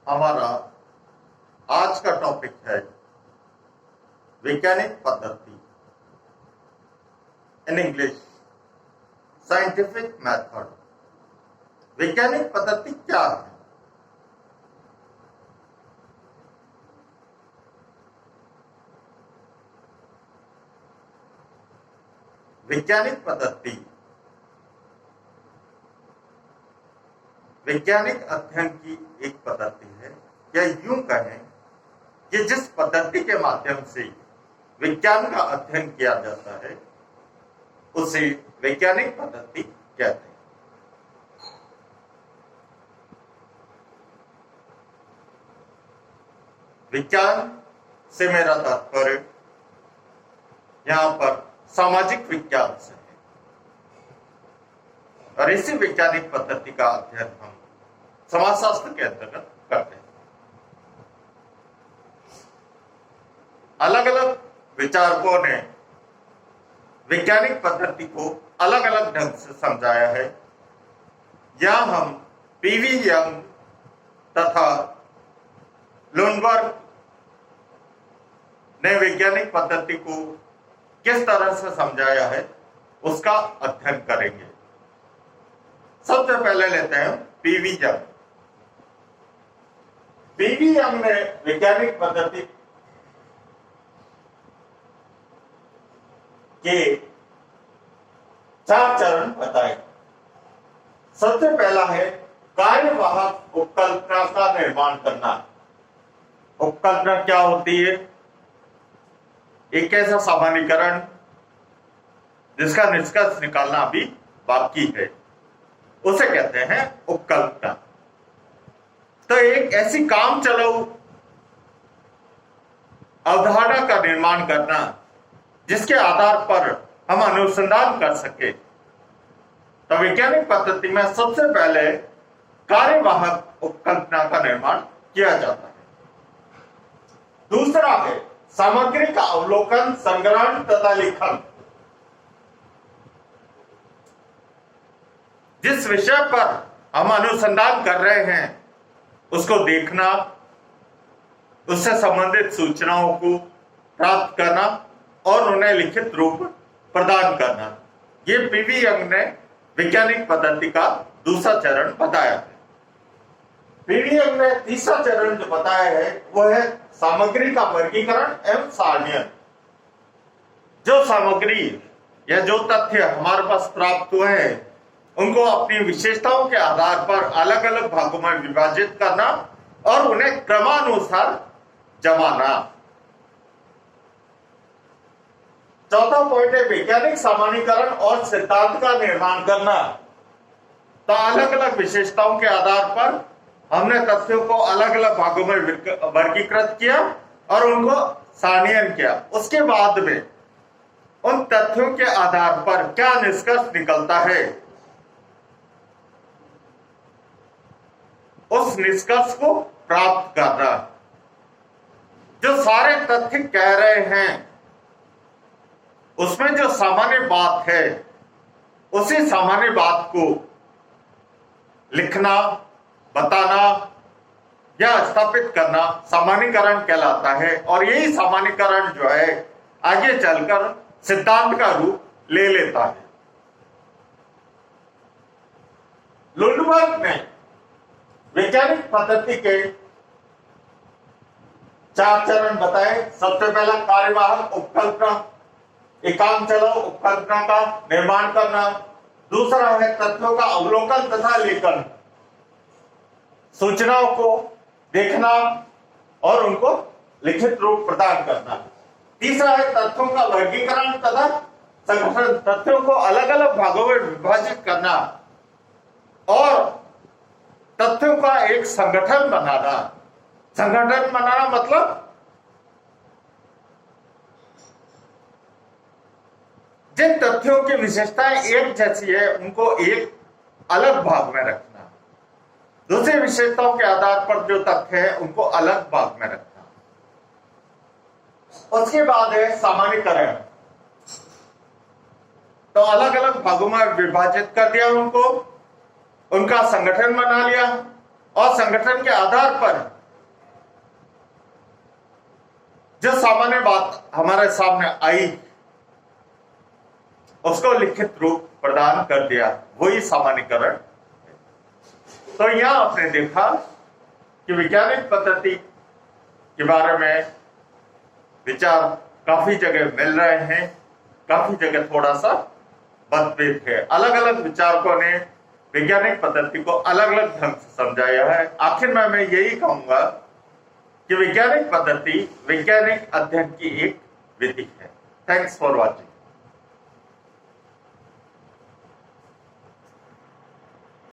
हमारा आज का टॉपिक है वैज्ञानिक पद्धति, इन इंग्लिश साइंटिफिक मेथड। वैज्ञानिक पद्धति क्या है? वैज्ञानिक पद्धति वैज्ञानिक अध्ययन की एक पद्धति है, या यूं कहें कि जिस पद्धति के माध्यम से विज्ञान का अध्ययन किया जाता है उसे वैज्ञानिक पद्धति कहते हैं। विज्ञान से मेरा तात्पर्य यहां पर सामाजिक विज्ञान से है, और इसी वैज्ञानिक पद्धति का अध्ययन हम समाजशास्त्र के अंतर्गत करते हैं। अलग अलग विचारकों ने वैज्ञानिक पद्धति को अलग अलग ढंग से समझाया है। यहां हम पीवी यंग तथा लुनबर्ग ने वैज्ञानिक पद्धति को किस तरह से समझाया है उसका अध्ययन करेंगे। सबसे पहले लेते हैं पीवी यंग। पीवी यंग ने वैज्ञानिक पद्धति के 4 चरण बताए। सबसे पहला है कार्यवाहक उपकल्पना का निर्माण करना। उपकल्पना क्या होती है? एक ऐसा सामान्यीकरण जिसका निष्कर्ष निकालना अभी बाकी है, उसे कहते हैं उपकल्पना। तो एक ऐसी काम चलाऊ अवधारणा का निर्माण करना जिसके आधार पर हम अनुसंधान कर सके। तो वैज्ञानिक पद्धति में सबसे पहले कार्यवाहक उपकल्पना का निर्माण किया जाता है। दूसरा है सामग्री का अवलोकन, संग्रहण तथा लेखन। जिस विषय पर हम अनुसंधान कर रहे हैं उसको देखना, उससे संबंधित सूचनाओं को प्राप्त करना और उन्हें लिखित रूप प्रदान करना। ये पीवी यंग ने वैज्ञानिक पद्धति का दूसरा चरण बताया है। पीवी यंग ने तीसरा चरण जो बताया है वो है सामग्री का वर्गीकरण एवं सारणीकरण। जो सामग्री या जो तथ्य हमारे पास प्राप्त हुए हैं उनको अपनी विशेषताओं के आधार पर अलग अलग भागों में विभाजित करना और उन्हें क्रमानुसार जमाना। चौथा पॉइंट है वैज्ञानिक सामान्यीकरण और सिद्धांत का निर्माण करना। तो अलग अलग विशेषताओं के आधार पर हमने तथ्यों को अलग अलग भागों में वर्गीकृत किया और उनको सारणीकरण किया। उसके बाद में उन तथ्यों के आधार पर क्या निष्कर्ष निकलता है, उस निष्कर्ष को प्राप्त करना। जो सारे तथ्य कह रहे हैं उसमें जो सामान्य बात है उसी सामान्य बात को लिखना, बताना या स्थापित करना सामान्यीकरण कहलाता है। और यही सामान्यीकरण जो है आगे चलकर सिद्धांत का रूप ले लेता है। लुनबर्ग ने वैज्ञानिक पद्धति के 4 चरण बताए। सबसे पहला कार्यवाहक उपकल्पना, एकांक चलाऊ उपकल्पना का निर्माण करना। दूसरा है तथ्यों का अवलोकन तथा लेखन, सूचनाओं को देखना और उनको लिखित रूप प्रदान करना। तीसरा है तथ्यों का वर्गीकरण तथा संगठन, तथ्यों को अलग अलग भागों में विभाजित करना और तथ्यों का एक संगठन बनाना। संगठन बनाना मतलब जिन तथ्यों की विशेषताएं एक जैसी है उनको एक अलग भाग में रखना, दूसरी विशेषताओं के आधार पर जो तथ्य है उनको अलग भाग में रखना। उसके बाद है सामान्यीकरण। तो अलग अलग भागों में विभाजित कर दिया उनको, उनका संगठन बना लिया और संगठन के आधार पर जो सामान्य बात हमारे सामने आई उसको लिखित रूप प्रदान कर दिया, वही सामान्यकरण। तो यहां आपने देखा कि वैज्ञानिक पद्धति के बारे में विचार काफी जगह मिल रहे हैं, काफी जगह थोड़ा सा मतभेद है। अलग अलग विचारकों ने वैज्ञानिक पद्धति को अलग अलग ढंग से समझाया है। आखिर में मैं यही कहूंगा कि वैज्ञानिक पद्धति वैज्ञानिक अध्ययन की एक विधि है। Thanks for watching.